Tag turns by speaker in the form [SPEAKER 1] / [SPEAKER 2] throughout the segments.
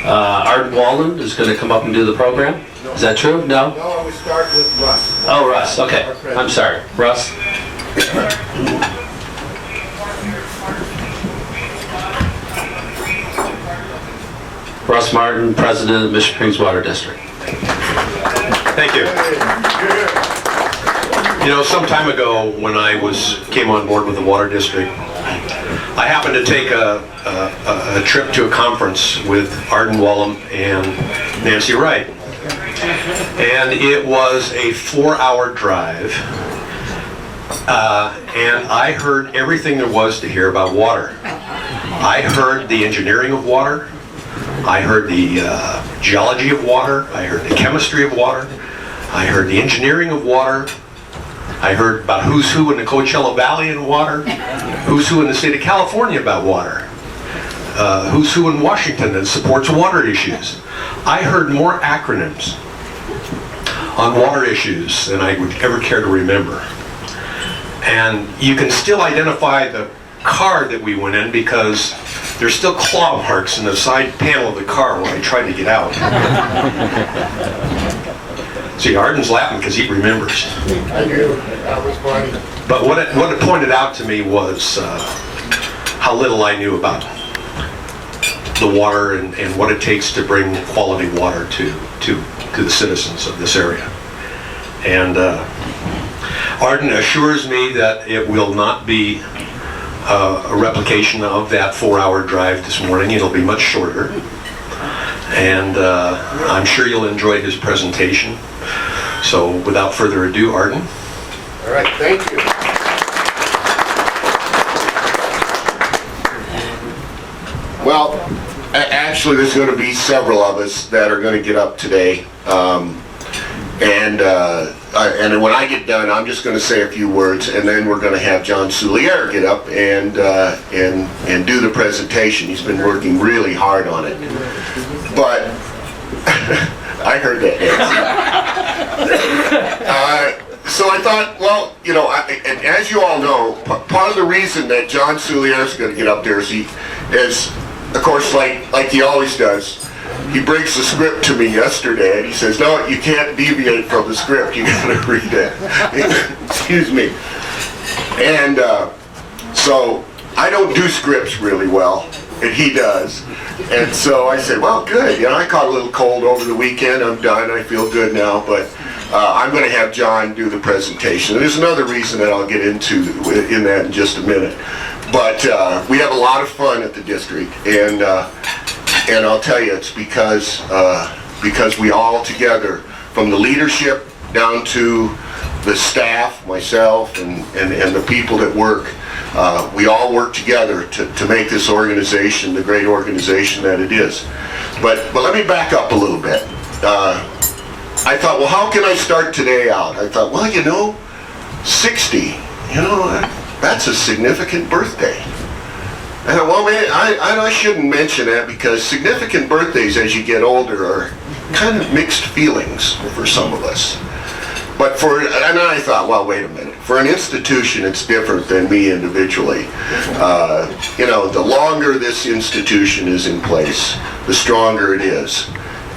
[SPEAKER 1] Arden Wallum is going to come up and do the program. Is that true? No?
[SPEAKER 2] No, we start with Russ.
[SPEAKER 1] Oh, Russ. Okay. I'm sorry. Russ? Russ Martin, President of Mission Springs Water District.
[SPEAKER 3] Thank you. You know, some time ago when I came on board with the Water District, I happened to take a trip to a conference with Arden Wallum and Nancy Wright. And it was a 4-hour drive. And I heard everything there was to hear about water. I heard the engineering of water. I heard the geology of water. I heard the chemistry of water. I heard the engineering of water. I heard about who's who in the Coachella Valley in water, who's who in the state of California about water, who's who in Washington that supports water issues. I heard more acronyms on water issues than I would ever care to remember. And you can still identify the car that we went in because there's still claw marks in the side panel of the car where I tried to get out. See, Arden's laughing because he remembers.
[SPEAKER 2] I do. That was funny.
[SPEAKER 3] But what it pointed out to me was how little I knew about the water and what it takes to bring quality water to the citizens of this area. And Arden assures me that it will not be a replication of that 4-hour drive this morning. It'll be much shorter. And I'm sure you'll enjoy his presentation. So without further ado, Arden.
[SPEAKER 2] All right, thank you. Well, actually there's going to be several of us that are going to get up today. And when I get done, I'm just going to say a few words, and then we're going to have John Soulliere get up and do the presentation. He's been working really hard on it. But I heard that. So I thought, well, you know, and as you all know, part of the reason that John Soulliere is going to get up there is, of course, like he always does. He brings the script to me yesterday, and he says, no, you can't deviate from the script. You got to read it. Excuse me. And so I don't do scripts really well, and he does. And so I said, well, good. You know, I caught a little cold over the weekend. I'm done. I feel good now. But I'm going to have John do the presentation. There's another reason that I'll get into in that in just a minute. But we have a lot of fun at the district, and I'll tell you, it's because we all together, from the leadership down to the staff, myself, and the people that work, we all work together to make this organization the great organization that it is. But let me back up a little bit. I thought, well, how can I start today out? I thought, well, you know, 60, you know, that's a significant birthday. I thought, well, man, I shouldn't mention that because significant birthdays as you get older are kind of mixed feelings for some of us. But and I thought, well, wait a minute. For an institution, it's different than me individually. You know, the longer this institution is in place, the stronger it is.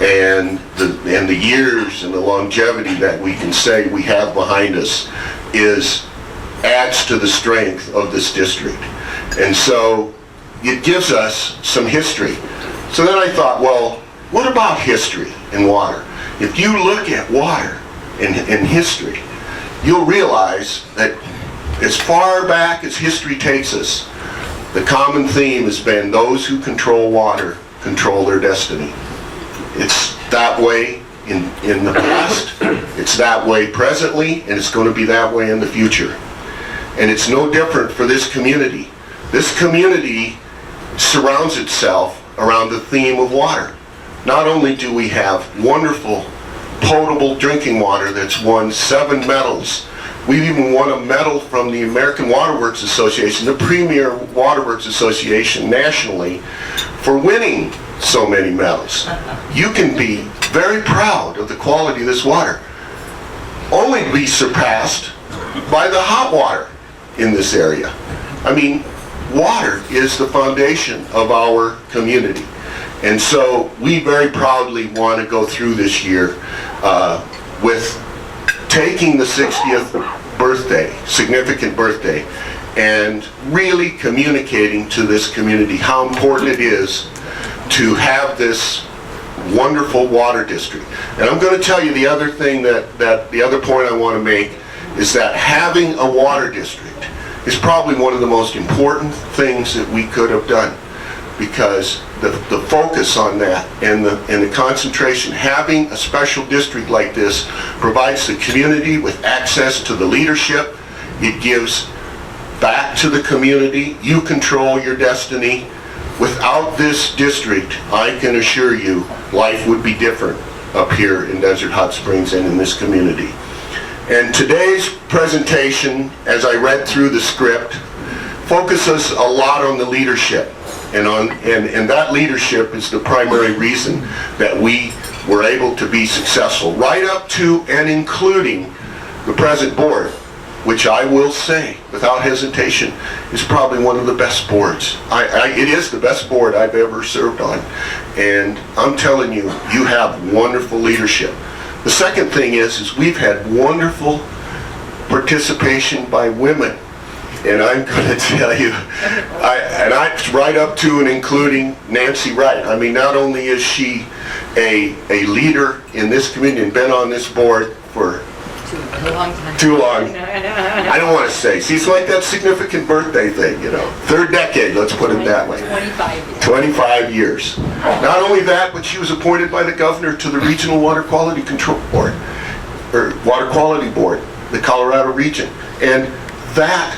[SPEAKER 2] And the years and the longevity that we can say we have behind us adds to the strength of this district. And so it gives us some history. So then I thought, well, what about history in water? If you look at water in history, you'll realize that as far back as history takes us, the common theme has been those who control water control their destiny. It's that way in the past, it's that way presently, and it's going to be that way in the future. And it's no different for this community. This community surrounds itself around the theme of water. Not only do we have wonderful, potable drinking water that's won 7 medals, we've even won a medal from the American Waterworks Association, the premier waterworks association nationally, for winning so many medals. You can be very proud of the quality of this water. Only to be surpassed by the hot water in this area. I mean, water is the foundation of our community. And so we very proudly want to go through this year with taking the 60th birthday, significant birthday, and really communicating to this community how important it is to have this wonderful water district. And I'm going to tell you the other thing that the other point I want to make is that having a water district is probably one of the most important things that we could have done, because the focus on that and the concentration, having a special district like this provides the community with access to the leadership. It gives back to the community. You control your destiny. Without this district, I can assure you, life would be different up here in Desert Hot Springs and in this community. And today's presentation, as I read through the script, focuses a lot on the leadership. And that leadership is the primary reason that we were able to be successful, right up to and including the present board, which I will say, without hesitation, is probably one of the best boards. It is the best board I've ever served on. And I'm telling you, you have wonderful leadership. The second thing is we've had wonderful participation by women. And I'm going to tell you, right up to and including Nancy Wright. I mean, not only is she a leader in this community and been on this board for too long. I don't want to say. See, it's like that significant birthday thing, you know. Third decade, let's put it that way. 25 years. Not only that, but she was appointed by the governor to the Regional Water Quality Control Board, or Water Quality Board, the Colorado region. And that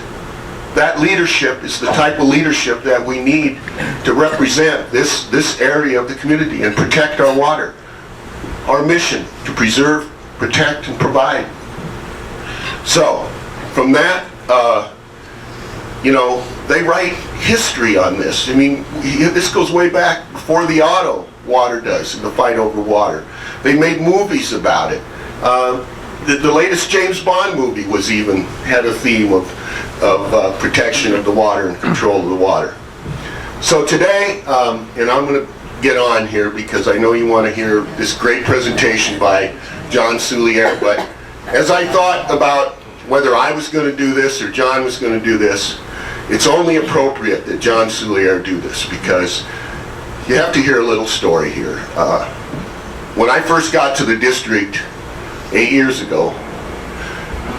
[SPEAKER 2] leadership is the type of leadership that we need to represent this area of the community and protect our water. Our mission to preserve, protect, and provide. So, from that, you know, they write history on this. I mean, this goes way back before the auto water does, the fight over water. They made movies about it. The latest James Bond movie had a theme of protection of the water and control of the water. So today, and I'm going to get on here because I know you want to hear this great presentation by John Soulliere, but as I thought about whether I was going to do this or John was going to do this, it's only appropriate that John Soulliere do this, because you have to hear a little story here. When I first got to the district 8 years ago,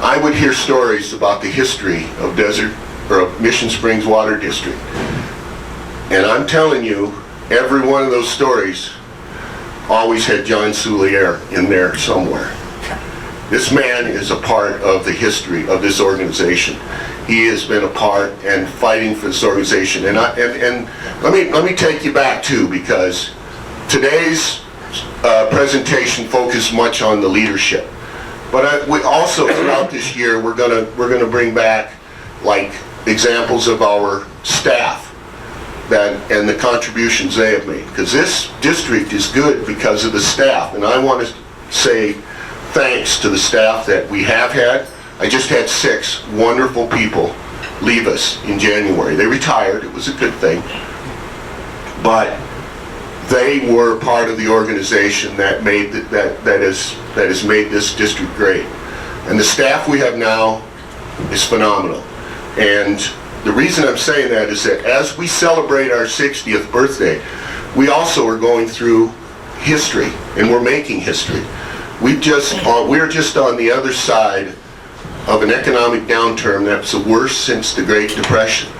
[SPEAKER 2] I would hear stories about the history of of Mission Springs Water District. And I'm telling you, every one of those stories always had John Soulliere in there somewhere. This man is a part of the history of this organization. He has been a part and fighting for this organization. And let me take you back too, because today's presentation focused much on the leadership. But we also, throughout this year, we're gonna bring back like examples of our staff and the contributions they have made, because this district is good because of the staff. And I want to say thanks to the staff that we have had. I just had 6 wonderful people leave us in January. They retired. It was a good thing, but they were part of the organization that made that has made this district great. And the staff we have now is phenomenal. And the reason I'm saying that is that as we celebrate our 60th birthday, we also are going through history, and we're making history. We're just on the other side of an economic downturn that's the worst since the Great Depression,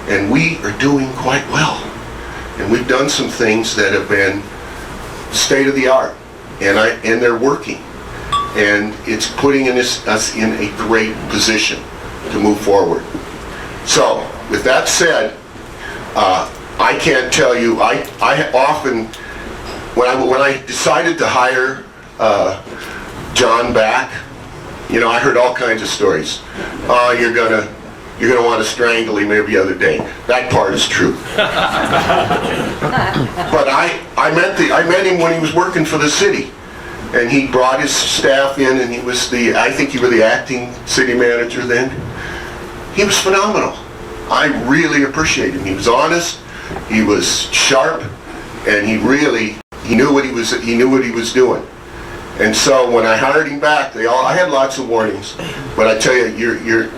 [SPEAKER 2] and we are doing quite well. And we've done some things that have been state of the art, and they're working, and it's putting us in a great position to move forward. So, with that said, I can't tell you. I often, when I decided to hire John back, you know, I heard all kinds of stories. Oh, you're gonna want to strangle him every other day. That part is true. But I met him when he was working for the city, and he brought his staff in, and he was I think you were the acting city manager then. He was phenomenal. I really appreciate him. He was honest, he was sharp, and he knew what he was doing. And so when I hired him back, I had lots of warnings, but I tell you,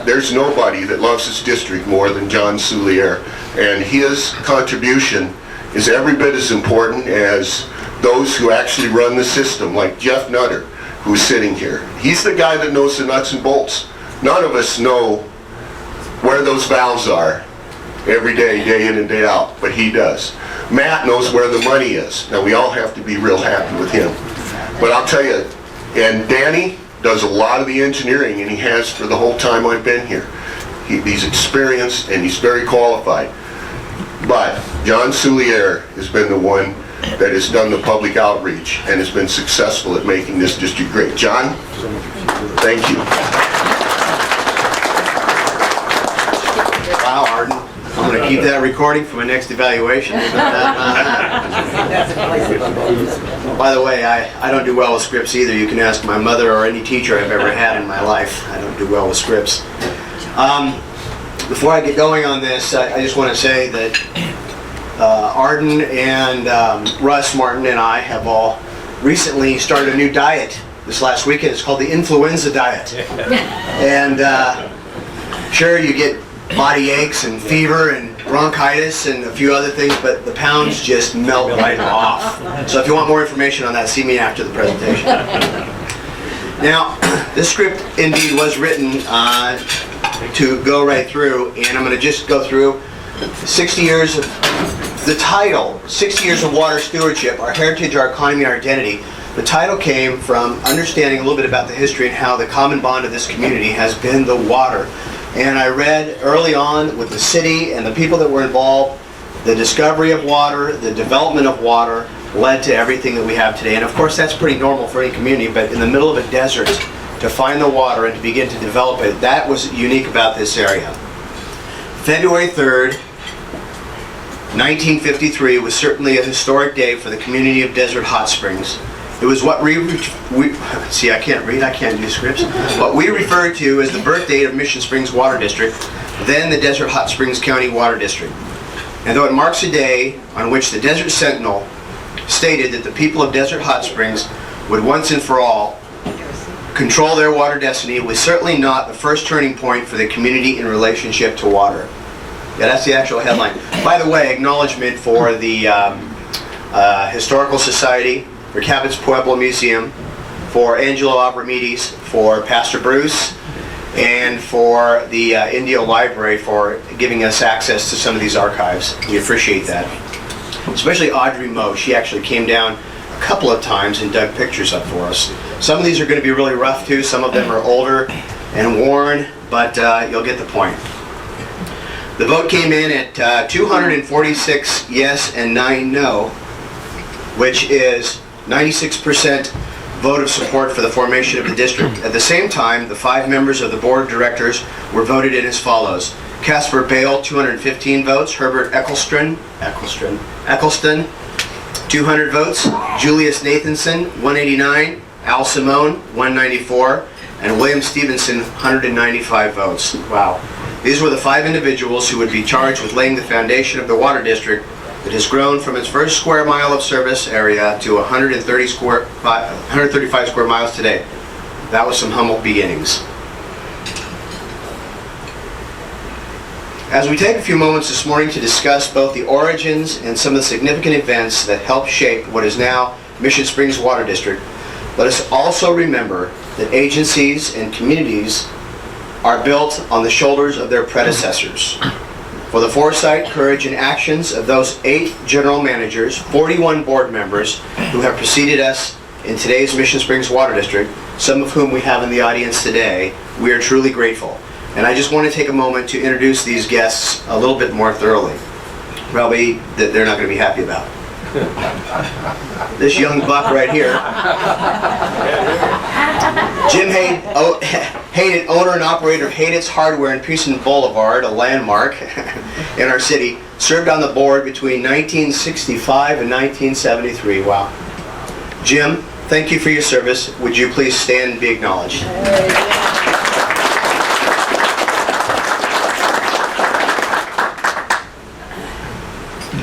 [SPEAKER 2] there's nobody that loves this district more than John Soulliere, and his contribution is every bit as important as those who actually run the system, like Jeff Nutter, who's sitting here. He's the guy that knows the nuts and bolts. None of us know where those valves are every day, day in and day out, but he does. Matt knows where the money is. Now, we all have to be real happy with him. But I'll tell you, and Danny does a lot of the engineering, and he has for the whole time I've been here. He's experienced and he's very qualified. But John Soulliere has been the one that has done the public outreach and has been successful at making this district great. John, thank you.
[SPEAKER 4] Wow, Arden. I'm going to keep that recording for my next evaluation. By the way, I don't do well with scripts either. You can ask my mother or any teacher I've ever had in my life. I don't do well with scripts. Before I get going on this, I just want to say that Arden and Russ Martin and I have all recently started a new diet this last weekend. It's called the influenza diet. And sure, you get body aches and fever and bronchitis and a few other things, but the pounds just melt right off. So if you want more information on that, see me after the presentation. Now, this script indeed was written to go right through, and I'm going to just go through 60 years of the title, 60 years of water stewardship, our heritage, our economy, our identity. The title came from understanding a little bit about the history and how the common bond of this community has been the water. And I read early on with the city and the people that were involved, the discovery of water, the development of water led to everything that we have today. And of course that's pretty normal for any community, but in the middle of a desert, to find the water and to begin to develop it, that was unique about this area. February 3rd, 1953 was certainly a historic day for the community of Desert Hot Springs. It was what we see, I can't read, I can't do scripts. What we refer to as the birth date of Mission Springs Water District, then the Desert Hot Springs County Water District. And though it marks a day on which the Desert Sentinel stated that the people of Desert Hot Springs would once and for all control their water destiny, it was certainly not the first turning point for the community in relationship to water. Yeah, that's the actual headline. By the way, acknowledgement for the Historical Society, for Cabot's Pueblo Museum, for Angelo Abramides, for Pastor Bruce, and for the Indio Library for giving us access to some of these archives. We appreciate that. Especially Audrey Moe. She actually came down a couple of times and dug pictures up for us. Some of these are going to be really rough too. Some of them are older and worn, but you'll get the point. The vote came in at 246 yes and 9 no, which is 96% vote of support for the formation of the district. At the same time, the 5 members of the board of directors were voted in as follows. Casper Bale, 215 votes. Herbert Eccleston, 200 votes. Julius Nathanson, 189. Al Simone, 194. And William Stevenson, 195 votes. Wow. These were the 5 individuals who would be charged with laying the foundation of the water district that has grown from its first square mile of service area to 135 square miles today. That was some humble beginnings. As we take a few moments this morning to discuss both the origins and some of the significant events that helped shape what is now Mission Springs Water District, let us also remember that agencies and communities are built on the shoulders of their predecessors. For the foresight, courage, and actions of those 8 general managers, 41 board members who have preceded us in today's Mission Springs Water District, some of whom we have in the audience today, we are truly grateful. And I just want to take a moment to introduce these guests a little bit more thoroughly. Probably that they're not going to be happy about. This young buck right here. Jim Hayden, owner and operator of Hayden's Hardware in Pearson Boulevard, a landmark in our city, served on the board between 1965 and 1973. Wow. Jim, thank you for your service. Would you please stand and be acknowledged?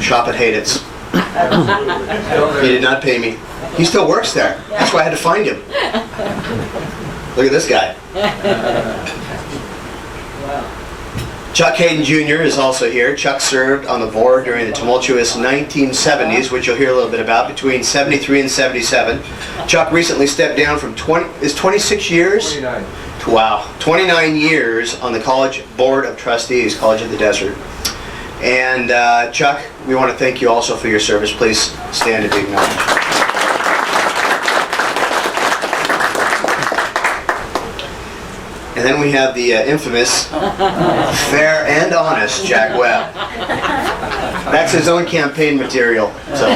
[SPEAKER 4] Shop at Hayden's. He did not pay me. He still works there. That's why I had to find him. Look at this guy. Chuck Hayden Jr. is also here. Chuck served on the board during the tumultuous 1970s, which you'll hear a little bit about, between 73 and 77. Chuck recently stepped down from 26 years?
[SPEAKER 5] 29.
[SPEAKER 4] Wow. 29 years on the College Board of Trustees, College of the Desert. And Chuck, we want to thank you also for your service. Please stand and be acknowledged. And then we have the infamous, fair and honest Jack Webb. That's his own campaign material. So,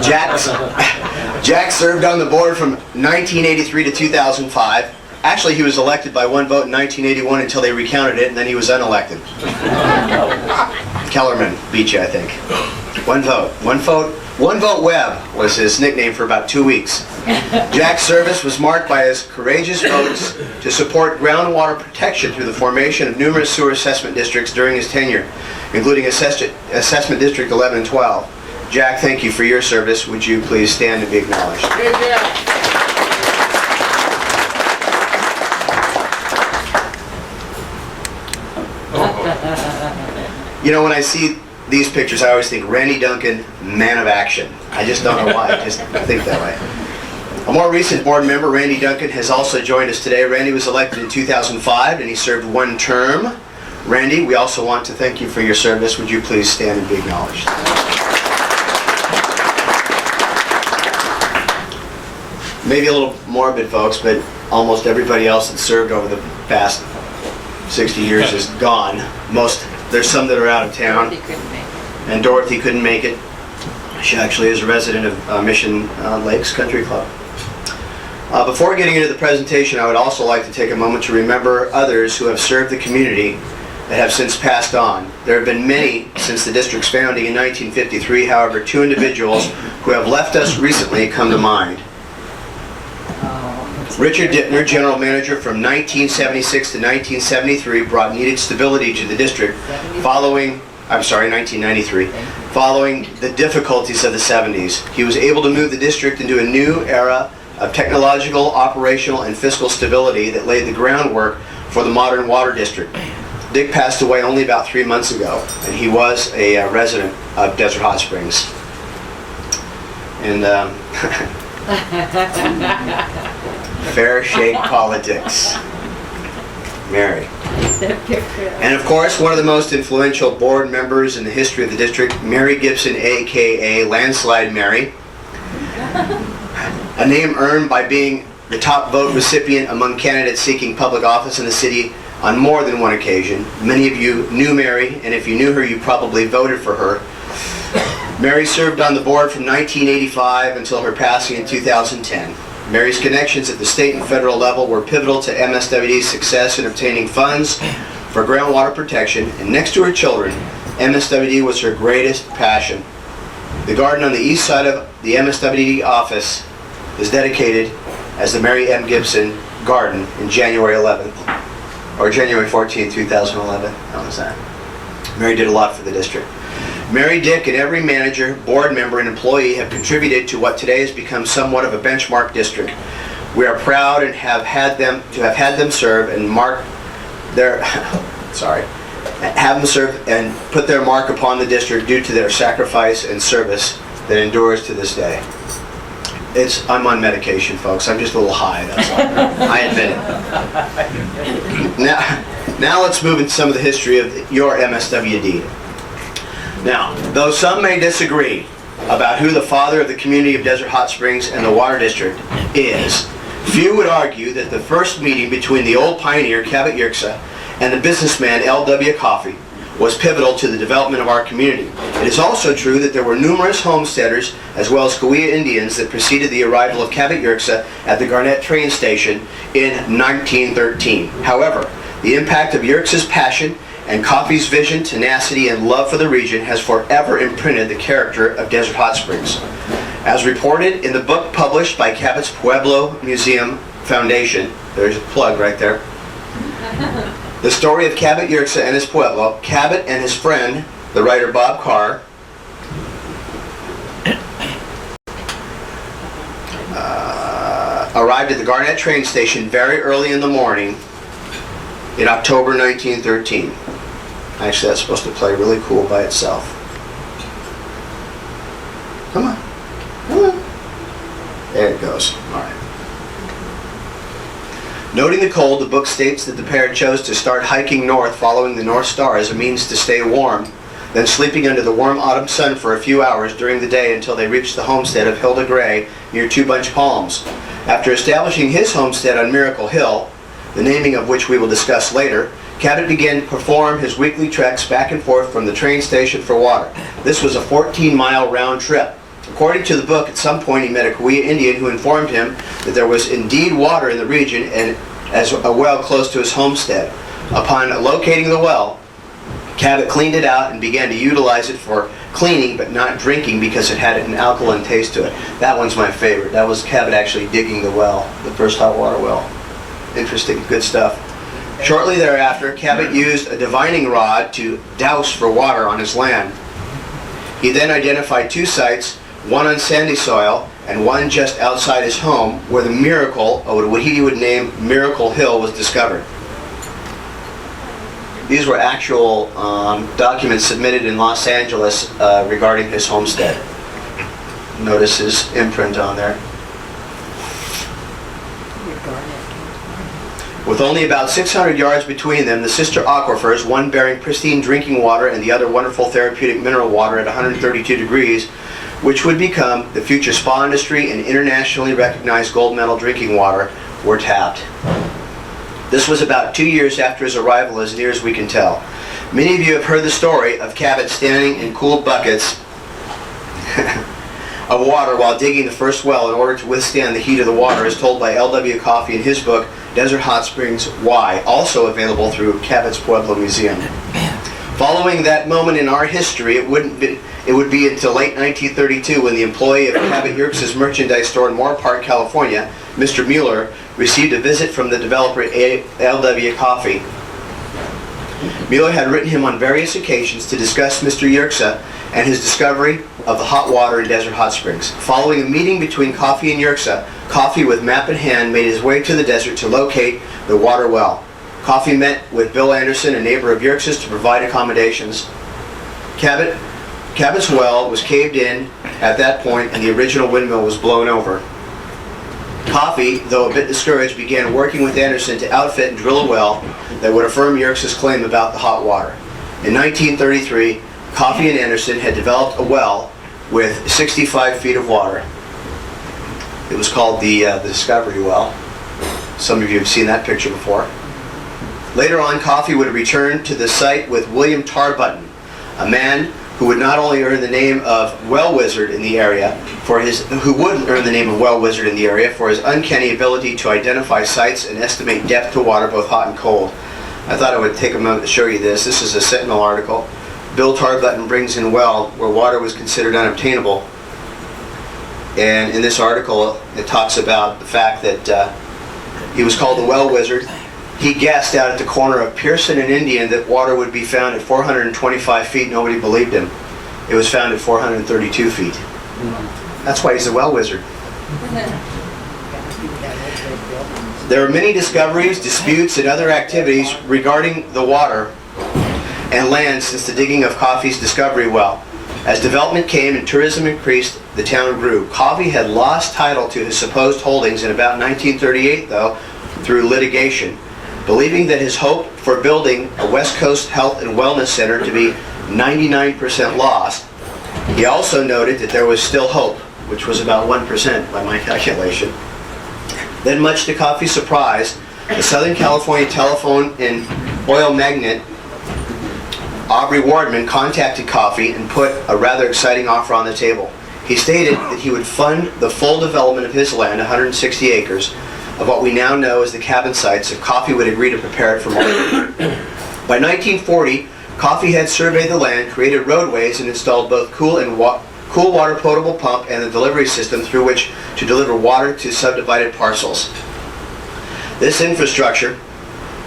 [SPEAKER 4] Jack served on the board from 1983 to 2005. Actually, he was elected by one vote in 1981 until they recounted it, and then he was unelected. Kellerman beat you, I think. One vote Webb was his nickname for about 2 weeks. Jack's service was marked by his courageous votes to support groundwater protection through the formation of numerous sewer assessment districts during his tenure, including Assessment District 11 and 12. Jack, thank you for your service. Would you please stand and be acknowledged? You know, when I see these pictures, I always think Randy Duncan, man of action. I just don't know why, I just think that way. A more recent board member, Randy Duncan, has also joined us today. Randy was elected in 2005 and he served one term. Randy, we also want to thank you for your service. Would you please stand and be acknowledged? Maybe a little morbid, folks, but almost everybody else that served over the past 60 years is gone. There's some that are out of town. And Dorothy couldn't make it. She actually is a resident of Mission Lakes Country Club. Before getting into the presentation, I would also like to take a moment to remember others who have served the community that have since passed on. There have been many since the district's founding in 1953. However, two individuals who have left us recently come to mind. Richard Dittner, general manager from 1976 to 1973, brought needed stability to the district following 1993, following the difficulties of the 70s. He was able to move the district into a new era of technological, operational, and fiscal stability that laid the groundwork for the modern water district. Dick passed away only about 3 months ago, and he was a resident of Desert Hot Springs. And fair shake politics. Mary. And of course, one of the most influential board members in the history of the district, Mary Gibson, aka Landslide Mary. A name earned by being the top vote recipient among candidates seeking public office in the city on more than one occasion. Many of you knew Mary, and if you knew her, you probably voted for her. Mary served on the board from 1985 until her passing in 2010. Mary's connections at the state and federal level were pivotal to MSWD's success in obtaining funds for groundwater protection, and next to her children, MSWD was her greatest passion. The garden on the east side of the MSWD office is dedicated as the Mary M. Gibson Garden in January 11th, or January 14th, 2011. How was that? Mary did a lot for the district. Mary, Dick, and every manager, board member, and employee have contributed to what today has become somewhat of a benchmark district. We are proud and have had them serve and put their mark upon the district due to their sacrifice and service that endures to this day. I'm on medication, folks. I'm just a little high, that's all. I admit it. Now let's move into some of the history of your MSWD. Now, though some may disagree about who the father of the community of Desert Hot Springs and the Water District is, few would argue that the first meeting between the old pioneer, Cabot Yerxa, and the businessman, L.W. Coffey, was pivotal to the development of our community. It is also true that there were numerous homesteaders, as well as Cahuilla Indians, that preceded the arrival of Cabot Yerxa at the Garnett train station in 1913. However, the impact of Yerxa's passion and Coffey's vision, tenacity, and love for the region has forever imprinted the character of Desert Hot Springs. As reported in the book published by Cabot's Pueblo Museum Foundation, there's a plug right there, the story of Cabot Yerxa and his Pueblo, Cabot and his friend, the writer Bob Carr, arrived at the Garnett train station very early in the morning in October 1913. Actually, that's supposed to play really cool by itself. Come on. Come on. There it goes. All right. Noting the cold, the book states that the pair chose to start hiking north following the North Star as a means to stay warm, then sleeping under the warm autumn sun for a few hours during the day until they reached the homestead of Hilda Gray near Two Bunch Palms. After establishing his homestead on Miracle Hill, the naming of which we will discuss later, Cabot began to perform his weekly treks back and forth from the train station for water. This was a 14-mile round trip. According to the book, at some point he met a Cahuilla Indian who informed him that there was indeed water in the region and as a well close to his homestead. Upon locating the well, Cabot cleaned it out and began to utilize it for cleaning but not drinking because it had an alkaline taste to it. That one's my favorite. That was Cabot actually digging the well, the first hot water well. Interesting, good stuff. Shortly thereafter, Cabot used a divining rod to douse for water on his land. He then identified two sites, one on sandy soil and one just outside his home, where the miracle, or what he would name Miracle Hill, was discovered. These were actual documents submitted in Los Angeles regarding his homestead. Notice his imprint on there. With only about 600 yards between them, the sister aquifers, one bearing pristine drinking water and the other wonderful therapeutic mineral water at 132 degrees, which would become the future spa industry and internationally recognized gold medal drinking water, were tapped. This was about 2 years after his arrival, as near as we can tell. Many of you have heard the story of Cabot standing in cool buckets of water while digging the first well in order to withstand the heat of the water, as told by L.W. Coffey in his book, Desert Hot Springs Why, also available through Cabot's Pueblo Museum. Following that moment in our history, it would be until late 1932 when the employee of Cabot Yerkes' merchandise store in Moore Park, California, Mr. Mueller, received a visit from the developer L.W. Coffey. Mueller had written him on various occasions to discuss Mr. Yerkes and his discovery of the hot water in Desert Hot Springs. Following a meeting between Coffey and Yerkes, Coffey, with map in hand, made his way to the desert to locate the water well. Coffey met with Bill Anderson, a neighbor of Yerkes', to provide accommodations. Cabot's well was caved in at that point and the original windmill was blown over. Coffey, though a bit discouraged, began working with Anderson to outfit and drill a well that would affirm Yerkes' claim about the hot water. In 1933, Coffey and Anderson had developed a well with 65 feet of water. It was called the Discovery Well. Some of you have seen that picture before. Later on, Coffey would return to the site with William Tarbutton, a man who would not only earn the name of Well Wizard in the area for his uncanny ability to identify sites and estimate depth to water, both hot and cold. I thought I would take a moment to show you this. This is a Sentinel article. Bill Tarbutton brings in well where water was considered unobtainable. And in this article, it talks about the fact that he was called the Well Wizard. He guessed out at the corner of Pearson and Indian that water would be found at 425 feet. Nobody believed him. It was found at 432 feet. That's why he's a well wizard. There are many discoveries, disputes, and other activities regarding the water and land since the digging of Coffey's discovery well. As development came and tourism increased, the town grew. Coffey had lost title to his supposed holdings in about 1938, though, through litigation, believing that his hope for building a West Coast health and wellness center to be 99% lost. He also noted that there was still hope, which was about 1% by my calculation. Then, much to Coffey's surprise, the Southern California telephone and oil magnate Aubrey Wardman contacted Coffey and put a rather exciting offer on the table. He stated that he would fund the full development of his land, 160 acres, of what we now know as the cabin sites, if Coffey would agree to prepare it for market. By 1940, Coffey had surveyed the land, created roadways, and installed both cool water potable pump and the delivery system through which to deliver water to subdivided parcels. This infrastructure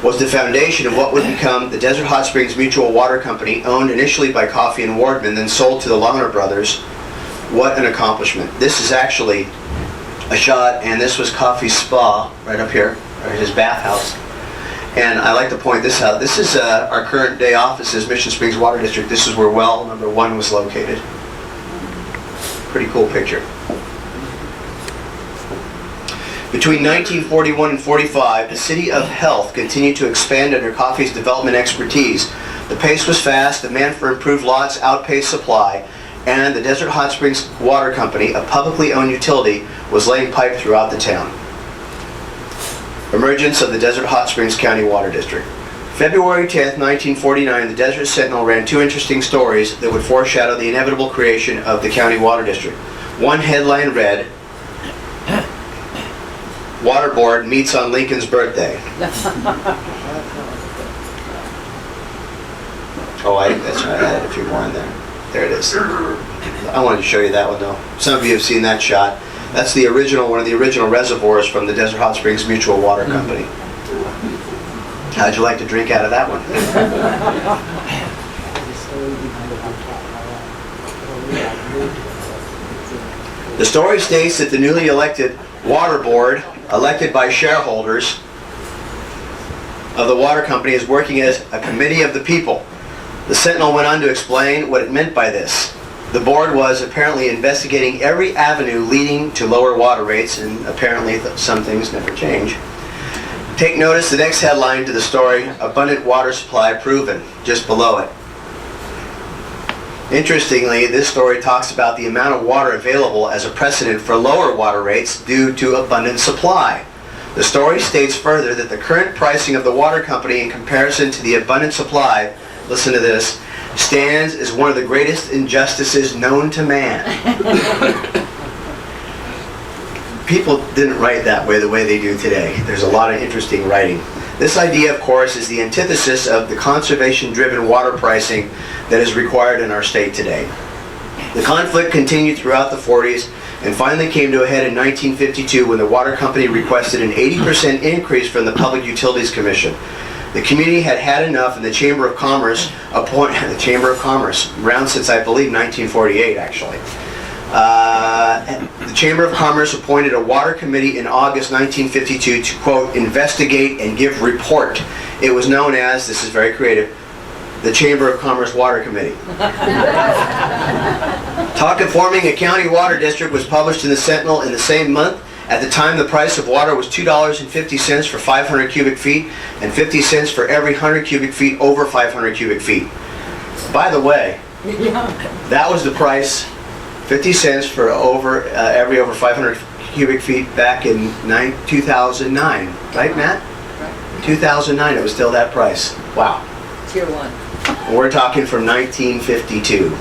[SPEAKER 4] was the foundation of what would become the Desert Hot Springs Mutual Water Company, owned initially by Coffey and Wardman, then sold to the Lawner brothers. What an accomplishment. This is actually a shot, and this was Coffee Spa right up here, or his bathhouse. And I like to point this out. This is our current day offices, Mission Springs Water District. This is where well number 1 was located. Pretty cool picture. Between 1941 and 45, the City of Health continued to expand under Coffey's development expertise. The pace was fast, demand for improved lots outpaced supply, and the Desert Hot Springs Water Company, a publicly owned utility, was laying pipe throughout the town. Emergence of the Desert Hot Springs County Water District. February 10th, 1949, the Desert Sentinel ran 2 interesting stories that would foreshadow the inevitable creation of the County Water District. One headline read, "Water Board meets on Lincoln's birthday." That's right, I had a few more in there. There it is. I wanted to show you that one though. Some of you have seen that shot. That's the original, one of the original reservoirs from the Desert Hot Springs Mutual Water Company. How'd you like to drink out of that one? The story states that the newly elected Water Board, elected by shareholders of the water company, is working as a committee of the people. The Sentinel went on to explain what it meant by this. The board was apparently investigating every avenue leading to lower water rates, and apparently some things never change. Take notice the next headline to the story, "Abundant water supply proven," just below it. Interestingly, this story talks about the amount of water available as a precedent for lower water rates due to abundant supply. The story states further that the current pricing of the water company in comparison to the abundant supply, listen to this, stands as one of the greatest injustices known to man. People didn't write that way the way they do today. There's a lot of interesting writing. This idea, of course, is the antithesis of the conservation-driven water pricing that is required in our state today. The conflict continued throughout the 40s and finally came to a head in 1952 when the water company requested an 80% increase from the Public Utilities Commission. The community had had enough, and the Chamber of Commerce around since I believe 1948 actually. The Chamber of Commerce appointed a water committee in August 1952 to, quote, investigate and give report. It was known as, this is very creative, the Chamber of Commerce Water Committee. Talk of forming a county water district was published in the Sentinel in the same month. At the time, the price of water was $2.50 for 500 cubic feet and 50 cents for every 100 cubic feet over 500 cubic feet. By the way, that was the price, 50 cents for every over 500 cubic feet back in 2009. Right, Matt? 2009, it was still that price. Wow.
[SPEAKER 5] Tier 1.
[SPEAKER 4] We're talking from 1952.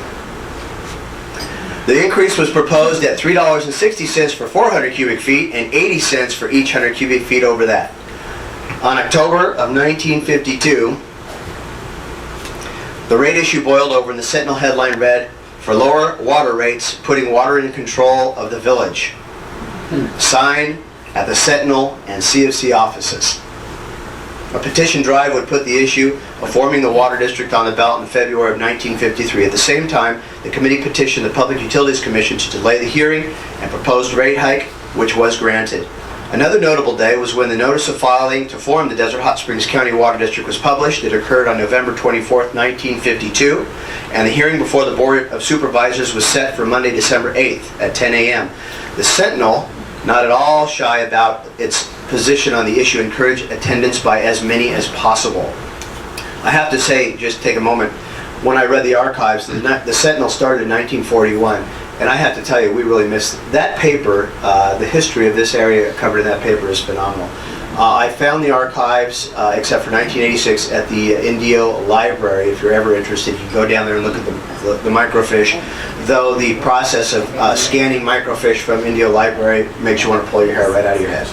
[SPEAKER 4] The increase was proposed at $3.60 for 400 cubic feet and 80 cents for each 100 cubic feet over that. On October of 1952, the rate issue boiled over and the Sentinel headline read, "For lower water rates, putting water in control of the village." Signed at the Sentinel and CFC offices. A petition drive would put the issue of forming the water district on the ballot in February of 1953. At the same time, the committee petitioned the Public Utilities Commission to delay the hearing and proposed rate hike, which was granted. Another notable day was when the notice of filing to form the Desert Hot Springs County Water District was published. It occurred on November 24th, 1952, and the hearing before the Board of Supervisors was set for Monday, December 8th at 10 a.m. The Sentinel, not at all shy about its position on the issue, encouraged attendance by as many as possible. I have to say, just take a moment, when I read the archives, the Sentinel started in 1941, and I have to tell you, we really missed that paper. The history of this area covered in that paper is phenomenal. I found the archives, except for 1986, at the Indio Library. If you're ever interested, you can go down there and look at the microfiche. Though the process of scanning microfiche from Indio Library makes you want to pull your hair right out of your head.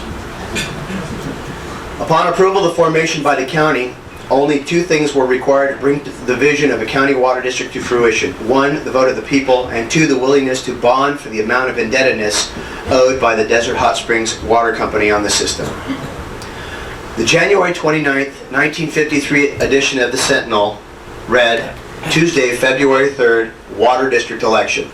[SPEAKER 4] Upon approval of the formation by the county, only 2 things were required to bring the vision of a county water district to fruition. 1, the vote of the people, and 2, the willingness to bond for the amount of indebtedness owed by the Desert Hot Springs Water Company on the system. The January 29th, 1953 edition of the Sentinel read, Tuesday, February 3rd, Water District Election.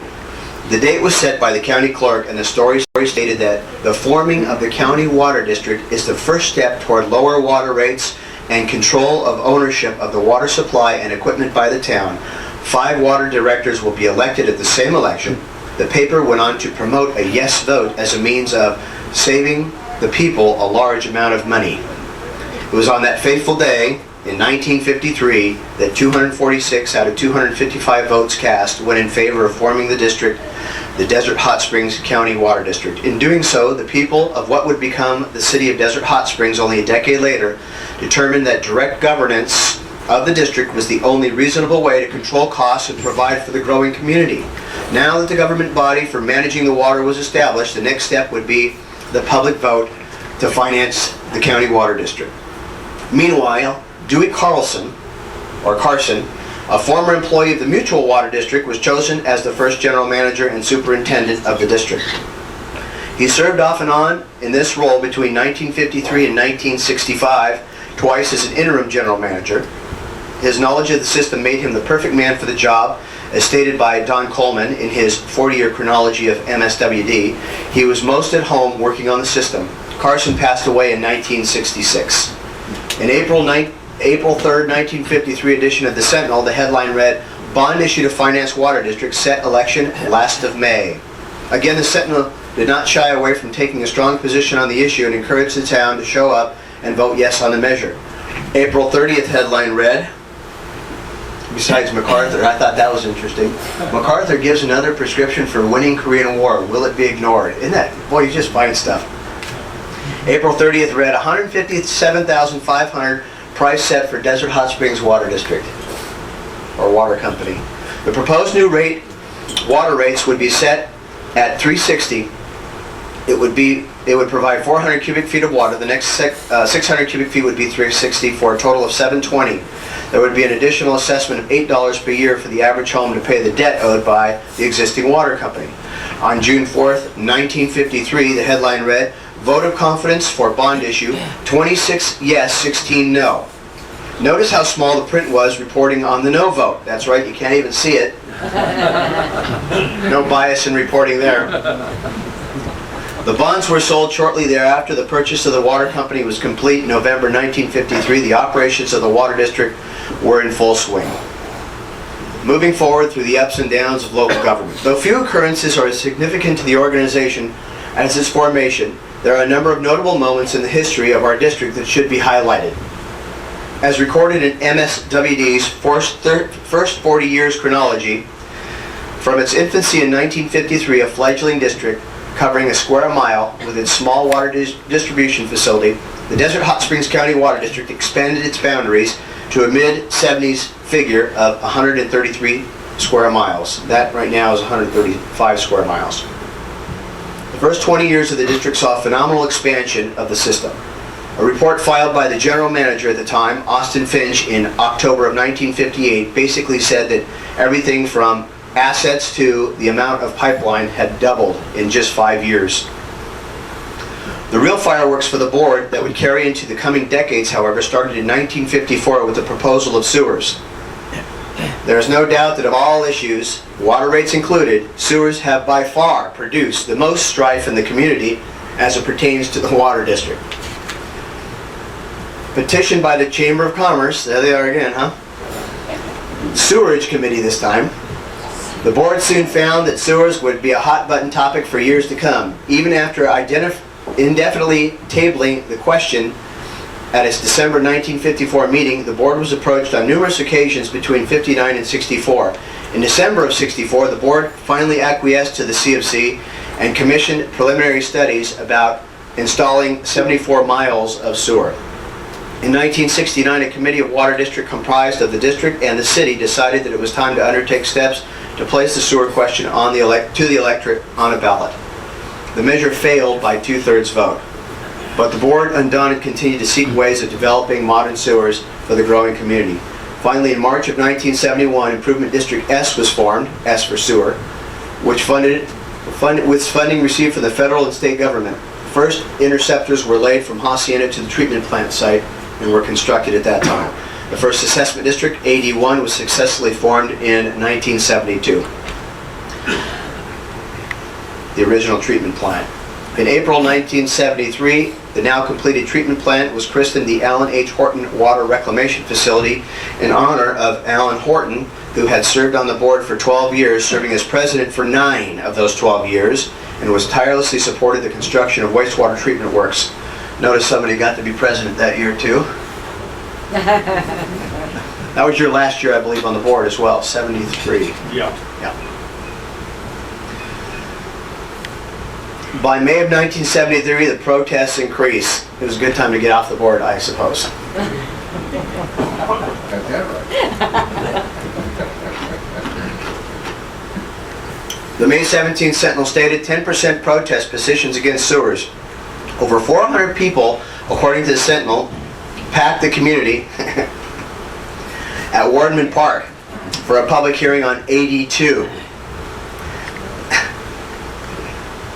[SPEAKER 4] The date was set by the county clerk, and the story stated that the forming of the county water district is the first step toward lower water rates and control of ownership of the water supply and equipment by the town. 5 water directors will be elected at the same election. The paper went on to promote a yes vote as a means of saving the people a large amount of money. It was on that fateful day in 1953 that 246 out of 255 votes cast went in favor of forming the district, the Desert Hot Springs County Water District. In doing so, the people of what would become the city of Desert Hot Springs only a decade later determined that direct governance of the district was the only reasonable way to control costs and provide for the growing community. Now that the government body for managing the water was established, the next step would be the public vote to finance the county water district. Meanwhile, Dewey Carson, a former employee of the Mutual Water District, was chosen as the first general manager and superintendent of the district. He served off and on in this role between 1953 and 1965, twice as an interim general manager. His knowledge of the system made him the perfect man for the job. As stated by Don Coleman in his 40-year chronology of MSWD, he was most at home working on the system. Carson passed away in 1966. In April 3rd, 1953 edition of the Sentinel, the headline read, "Bond issue to finance water district, set election last of May." Again, the Sentinel did not shy away from taking a strong position on the issue and encouraged the town to show up and vote yes on the measure. April 30th headline read, besides MacArthur, I thought that was interesting, "MacArthur gives another prescription for winning Korean War. Will it be ignored?" Isn't that, boy, you just find stuff. April 30th read, $157,500 price set for Desert Hot Springs Water District, or water company. The proposed new water rates would be set at $360. It would provide 400 cubic feet of water. The next 600 cubic feet would be $360 for a total of $720. There would be an additional assessment of $8 per year for the average home to pay the debt owed by the existing water company. On June 4th, 1953, the headline read, "Vote of confidence for bond issue, 26 yes, 16 no." Notice how small the print was reporting on the no vote. That's right, you can't even see it. No bias in reporting there. The bonds were sold shortly thereafter. The purchase of the water company was complete in November 1953. The operations of the water district were in full swing. Moving forward through the ups and downs of local government. Though few occurrences are as significant to the organization as its formation, there are a number of notable moments in the history of our district that should be highlighted. As recorded in MSWD's first 40 years chronology, from its infancy in 1953, a fledgling district covering a square mile with its small water distribution facility, the Desert Hot Springs County Water District expanded its boundaries to a mid-70s figure of 133 square miles. That right now is 135 square miles. The first 20 years of the district saw phenomenal expansion of the system. A report filed by the general manager at the time, Austin Finch, in October of 1958 basically said that everything from assets to the amount of pipeline had doubled in just 5 years. The real fireworks for the board that would carry into the coming decades, however, started in 1954 with the proposal of sewers. There is no doubt that of all issues, water rates included, sewers have by far produced the most strife in the community as it pertains to the water district. Petitioned by the Chamber of Commerce, there they are again, huh? Sewerage Committee this time. The board soon found that sewers would be a hot-button topic for years to come. Even after indefinitely tabling the question at its December 1954 meeting, the board was approached on numerous occasions between 59 and 64. In December of 64, the board finally acquiesced to the CFC and commissioned preliminary studies about installing 74 miles of sewer. In 1969, a committee of water district comprised of the district and the city decided that it was time to undertake steps to place the sewer question on to the electorate on a ballot. The measure failed by 2/3 vote, but the board undaunted continued to seek ways of developing modern sewers for the growing community. Finally, in March of 1971, Improvement District S was formed, S for sewer, with funding received from the federal and state government. First interceptors were laid from Hacienda to the treatment plant site and were constructed at that time. The first assessment district, AD1, was successfully formed in 1972. The original treatment plant. In April 1973, the now completed treatment plant was christened the Alan H. Horton Water Reclamation Facility in honor of Alan Horton, who had served on the board for 12 years, serving as president for 9 of those 12 years, and was tirelessly supported the construction of wastewater treatment works. Notice somebody got to be president that year too. That was your last year, I believe, on the board as well, 73.
[SPEAKER 5] Yeah.
[SPEAKER 4] Yeah. By May of 1973, the protests increased. It was a good time to get off the board, I suppose. The May 17th Sentinel stated 10% protest petitions against sewers. Over 400 people, according to the Sentinel, packed the community at Wardman Park for a public hearing on 82.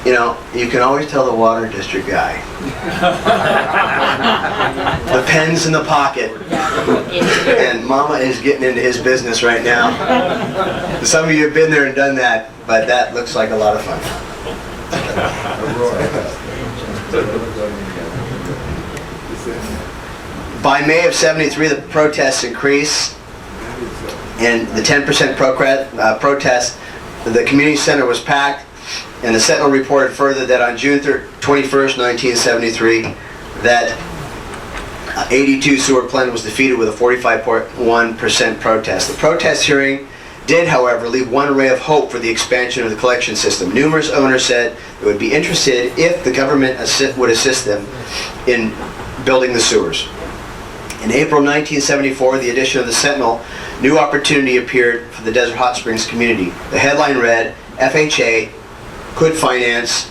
[SPEAKER 4] You know, you can always tell the water district guy. The pen's in the pocket, and Mama is getting into his business right now. Some of you have been there and done that, but that looks like a lot of fun. By May of 73, the protests increased, and the 10% protest, the community center was packed, and the Sentinel reported further that on June 21st, 1973, that 82 sewer plant was defeated with a 45.1% protest. The protest hearing did, however, leave one ray of hope for the expansion of the collection system. Numerous owners said they would be interested if the government would assist them in building the sewers. In April 1974, the edition of the Sentinel, new opportunity appeared for the Desert Hot Springs community. The headline read, FHA could finance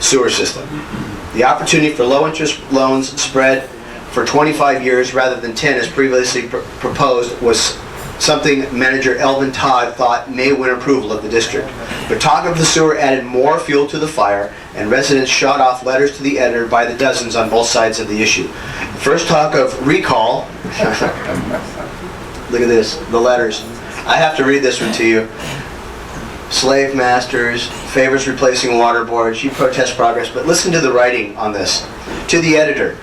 [SPEAKER 4] sewer system. The opportunity for low interest loans spread for 25 years rather than 10 as previously proposed was something manager Elvin Todd thought may win approval of the district. But talk of the sewer added more fuel to the fire, and residents shot off letters to the editor by the dozens on both sides of the issue. First talk of recall. Look at this, the letters. I have to read this one to you. Slave masters, favors replacing water boards, you protest progress, but listen to the writing on this. To the editor,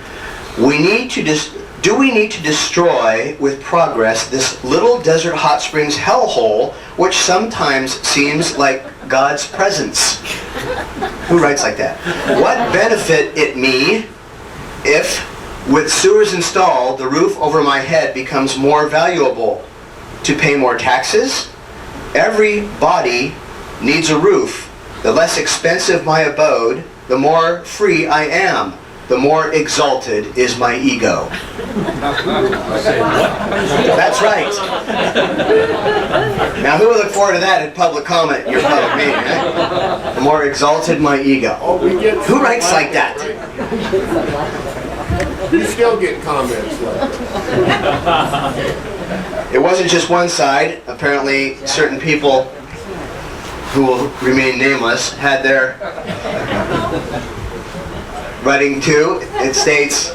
[SPEAKER 4] do we need to destroy with progress this little Desert Hot Springs hellhole, which sometimes seems like God's presence? Who writes like that? What benefit it me if, with sewers installed, the roof over my head becomes more valuable? To pay more taxes? Everybody needs a roof. The less expensive my abode, the more free I am. The more exalted is my ego. That's right. Now who would look forward to that in public comment in your public meeting, eh? The more exalted my ego. Who writes like that?
[SPEAKER 2] You still get comments like that.
[SPEAKER 4] It wasn't just one side. Apparently certain people who will remain nameless had their writing too. It states,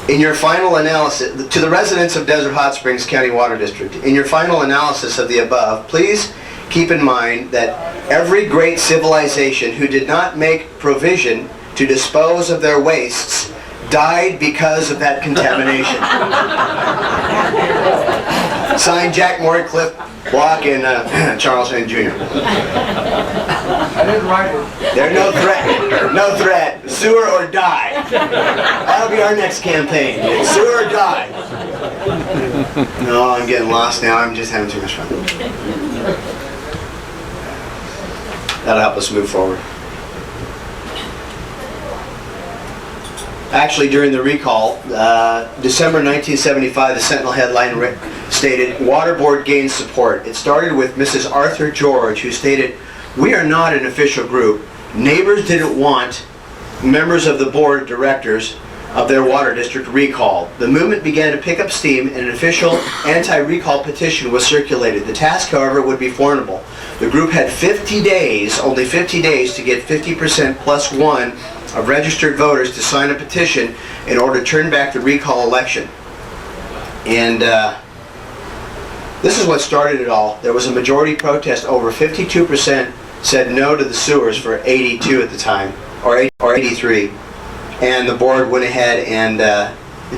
[SPEAKER 4] in your final analysis, to the residents of Desert Hot Springs County Water District, in your final analysis of the above, please keep in mind that every great civilization who did not make provision to dispose of their wastes died because of that contamination. Signed, Jack Cliff Block and Charles N. Jr.
[SPEAKER 5] I didn't write it.
[SPEAKER 4] There's no threat. No threat. Sewer or die. That'll be our next campaign. Sewer or die. No, I'm getting lost now. I'm just having too much fun. That'll help us move forward. Actually, during the recall, December 1975, the Sentinel headline stated, Water Board gains support. It started with Mrs. Arthur George, who stated, we are not an official group. Neighbors didn't want members of the board of directors of their water district recalled. The movement began to pick up steam, and an official anti-recall petition was circulated. The task, however, would be formidable. The group had 50 days, only 50 days, to get 50% plus one of registered voters to sign a petition in order to turn back the recall election. And this is what started it all. There was a majority protest. Over 52% said no to the sewers for 82 at the time. or 83, and the board went ahead and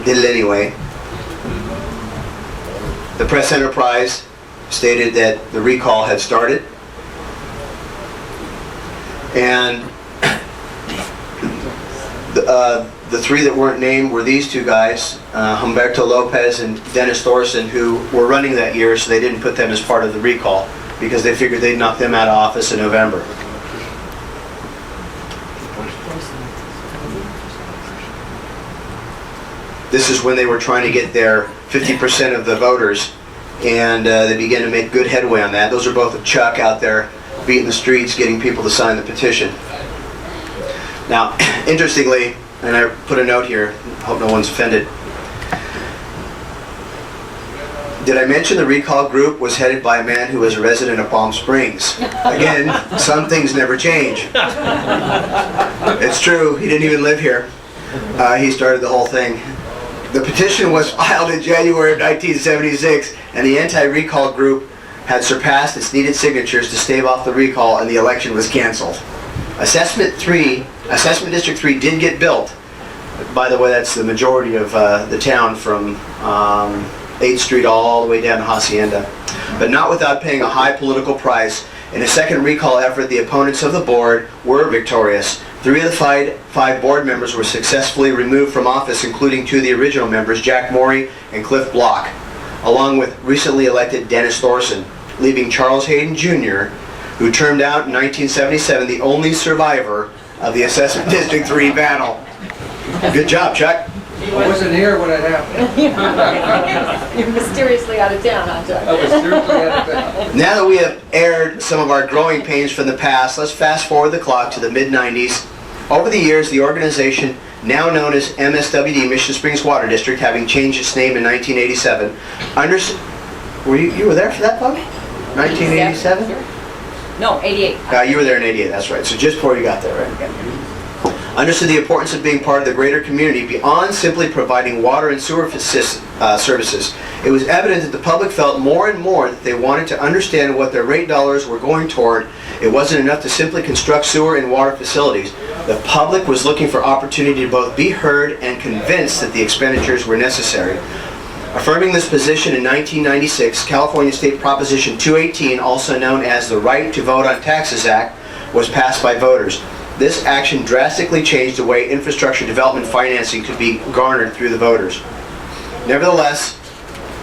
[SPEAKER 4] did it anyway. The press enterprise stated that the recall had started, and the three that weren't named were these two guys, Humberto Lopez and Dennis Thorson, who were running that year, so they didn't put them as part of the recall because they figured they'd knock them out of office in November. This is when they were trying to get their 50% of the voters, and they began to make good headway on that. Those are both of Chuck out there beating the streets, getting people to sign the petition. Now, interestingly, and I put a note here, hope no one's offended. Did I mention the recall group was headed by a man who was a resident of Palm Springs? Again, some things never change. It's true, he didn't even live here. He started the whole thing. The petition was filed in January of 1976, and the anti-recall group had surpassed its needed signatures to stave off the recall, and the election was canceled. Assessment District 3 did get built. By the way, that's the majority of the town from 8th Street all the way down to Hacienda. But not without paying a high political price. In a second recall effort, the opponents of the board were victorious. 3 of the 5 board members were successfully removed from office, including 2 of the original members, Jack Morey and Cliff Block, along with recently elected Dennis Thorson, leaving Charles Hayden Jr., who termed out in 1977, the only survivor of the Assessment District 3 battle. Good job, Chuck.
[SPEAKER 5] I wasn't here when it happened.
[SPEAKER 6] You're mysteriously out of town, huh, Chuck?
[SPEAKER 5] I was seriously out of town.
[SPEAKER 4] Now that we have aired some of our growing pains from the past, let's fast forward the clock to the mid-90s. Over the years, the organization, now known as MSWD, Mission Springs Water District, having changed its name in 1987, you were there for that, Bobby? 1987?
[SPEAKER 6] No, 88.
[SPEAKER 4] You were there in 88, that's right. So just before you got there, right? Understood the importance of being part of the greater community beyond simply providing water and sewer services. It was evident that the public felt more and more that they wanted to understand what their rate dollars were going toward. It wasn't enough to simply construct sewer and water facilities. The public was looking for opportunity to both be heard and convinced that the expenditures were necessary. Affirming this position in 1996, California State Proposition 218, also known as the Right to Vote on Taxes Act, was passed by voters. This action drastically changed the way infrastructure development financing could be garnered through the voters. Nevertheless,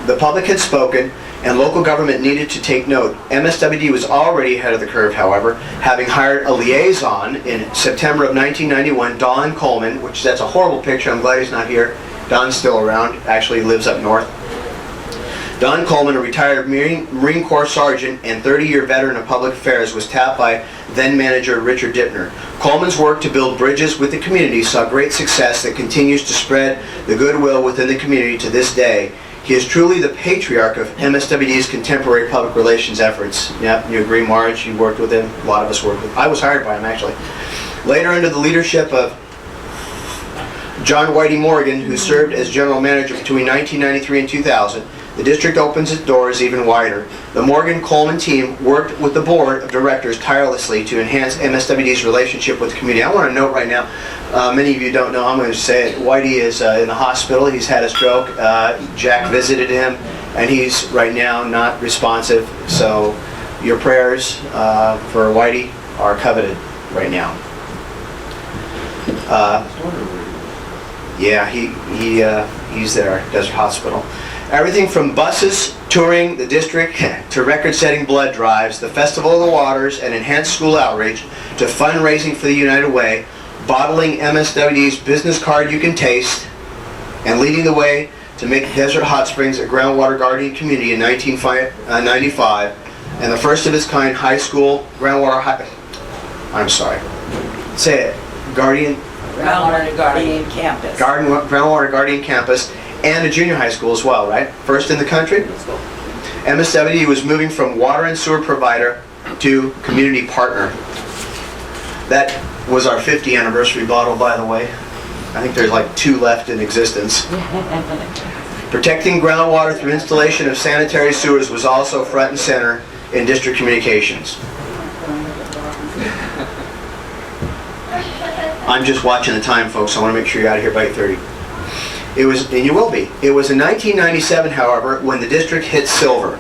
[SPEAKER 4] the public had spoken, and local government needed to take note. MSWD was already ahead of the curve, however, having hired a liaison in September of 1991, Don Coleman, that's a horrible picture, I'm glad he's not here. Don's still around, actually lives up north. Don Coleman, a retired Marine Corps sergeant and 30-year veteran of public affairs, was tapped by then-manager Richard Dittner. Coleman's work to build bridges with the community saw great success that continues to spread the goodwill within the community to this day. He is truly the patriarch of MSWD's contemporary public relations efforts. Yep, you agree, Marge? You worked with him. A lot of us worked with him. I was hired by him, actually. Later, under the leadership of John Whitey Morgan, who served as general manager between 1993 and 2000, the district opens its doors even wider. The Morgan-Coleman team worked with the board of directors tirelessly to enhance MSWD's relationship with the community. I want to note right now, many of you don't know, I'm going to say it, Whitey is in the hospital. He's had a stroke. Jack visited him, and he's right now not responsive. So your prayers for Whitey are coveted right now. Yeah, he's there at Desert Hospital. Everything from buses touring the district to record-setting blood drives, the Festival of the Waters, and enhanced school outreach, to fundraising for the United Way, bottling MSWD's business card you can taste, and leading the way to make Desert Hot Springs a groundwater guardian community in 1995, and the first of its kind high school groundwater
[SPEAKER 6] Groundwater Guardian Campus.
[SPEAKER 4] Groundwater Guardian Campus, and a junior high school as well, right? First in the country. MSWD was moving from water and sewer provider to community partner. That was our 50th anniversary bottle, by the way. I think there's like 2 left in existence. Protecting groundwater through installation of sanitary sewers was also front and center in district communications. I'm just watching the time, folks. I want to make sure you're out of here by 8:30. It was, and you will be. It was in 1997, however, when the district hit silver.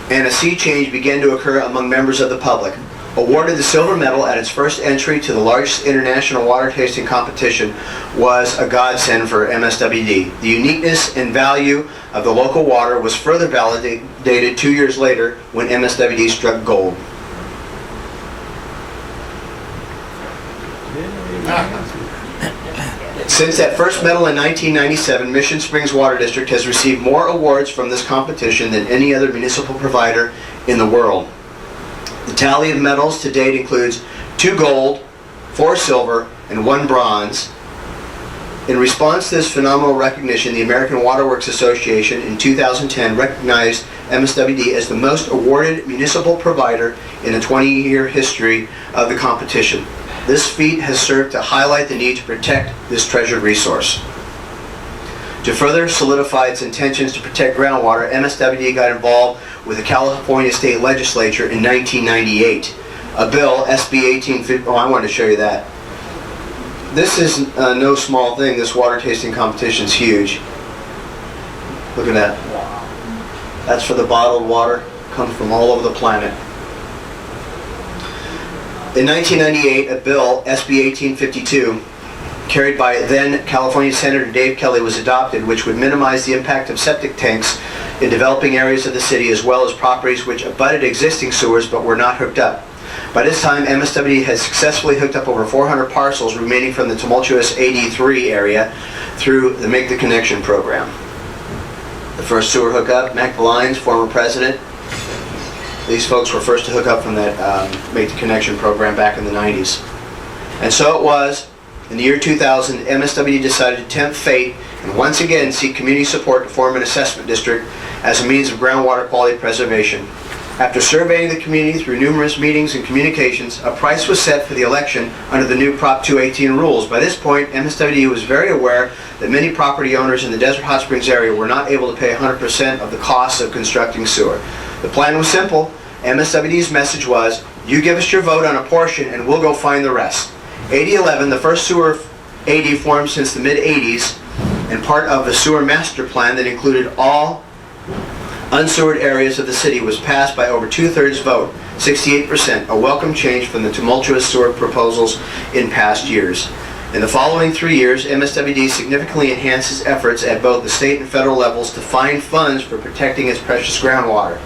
[SPEAKER 4] And a sea change began to occur among members of the public. Awarded the silver medal at its first entry to the largest international water tasting competition was a godsend for MSWD. The uniqueness and value of the local water was further validated 2 years later when MSWD struck gold. Since that first medal in 1997, Mission Springs Water District has received more awards from this competition than any other municipal provider in the world. The tally of medals to date includes 2 gold, 4 silver, and 1 bronze. In response to this phenomenal recognition, the American Water Works Association in 2010 recognized MSWD as the most awarded municipal provider in the 20-year history of the competition. This feat has served to highlight the need to protect this treasured resource. To further solidify its intentions to protect groundwater, MSWD got involved with the California State Legislature in 1998. A bill, SB 1850, I wanted to show you that. This is no small thing. This water tasting competition is huge. Look at that. That's for the bottled water. Comes from all over the planet. In 1998, a bill, SB 1852, carried by then California Senator Dave Kelly, was adopted, which would minimize the impact of septic tanks in developing areas of the city, as well as properties which abutted existing sewers but were not hooked up. By this time, MSWD has successfully hooked up over 400 parcels remaining from the tumultuous AD3 area through the Make the Connection program. The first sewer hookup, Mac Lyons, former president. These folks were first to hook up from that Make the Connection program back in the 90s. And so it was. In the year 2000, MSWD decided to tempt fate and once again seek community support to form an assessment district as a means of groundwater quality preservation. After surveying the community through numerous meetings and communications, a price was set for the election under the new Prop 218 rules. By this point, MSWD was very aware that many property owners in the Desert Hot Springs area were not able to pay 100% of the costs of constructing sewer. The plan was simple. MSWD's message was, you give us your vote on a portion and we'll go find the rest. AD 11, the first sewer AD formed since the mid-80s, and part of the sewer master plan that included all unsewered areas of the city, was passed by over 2/3 vote, 68%, a welcome change from the tumultuous sewer proposals in past years. In the following 3 years, MSWD significantly enhanced its efforts at both the state and federal levels to find funds for protecting its precious groundwater.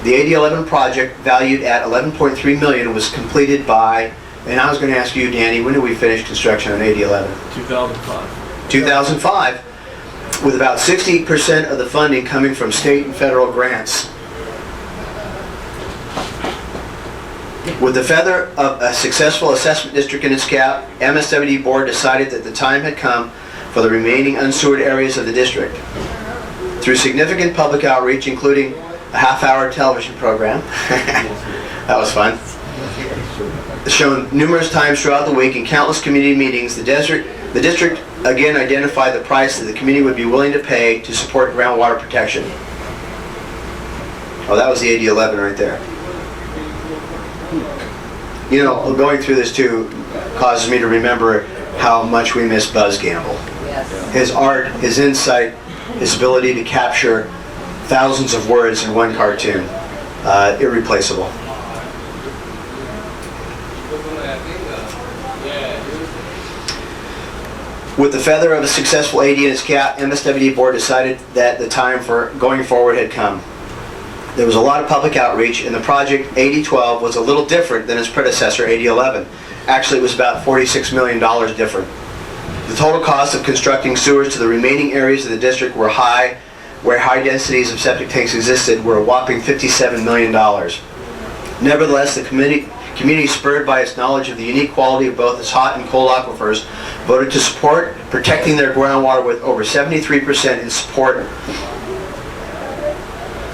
[SPEAKER 4] The AD 11 project, valued at $11.3 million, was completed by, and I was going to ask you, Danny, when did we finish construction on AD 11?
[SPEAKER 7] 2005.
[SPEAKER 4] 2005, with about 60% of the funding coming from state and federal grants. With the feather of a successful assessment district in its cap, MSWD board decided that the time had come for the remaining unsewered areas of the district. Through significant public outreach, including a half-hour television program, that was fun, shown numerous times throughout the week in countless community meetings, the district again identified the price that the community would be willing to pay to support groundwater protection. Oh, that was the AD 11 right there. You know, going through this too causes me to remember how much we miss Buzz Gamble.
[SPEAKER 6] Yes.
[SPEAKER 4] His art, his insight, his ability to capture thousands of words in one cartoon. Irreplaceable. With the feather of a successful AD in its cap, MSWD board decided that the time for going forward had come. There was a lot of public outreach, and the project AD 12 was a little different than its predecessor AD 11. Actually, it was about $46 million different. The total cost of constructing sewers to the remaining areas of the district where high densities of septic tanks existed, were a whopping $57 million. Nevertheless, the community, spurred by its knowledge of the unique quality of both its hot and cold aquifers, voted to support protecting their groundwater with over 73% in support.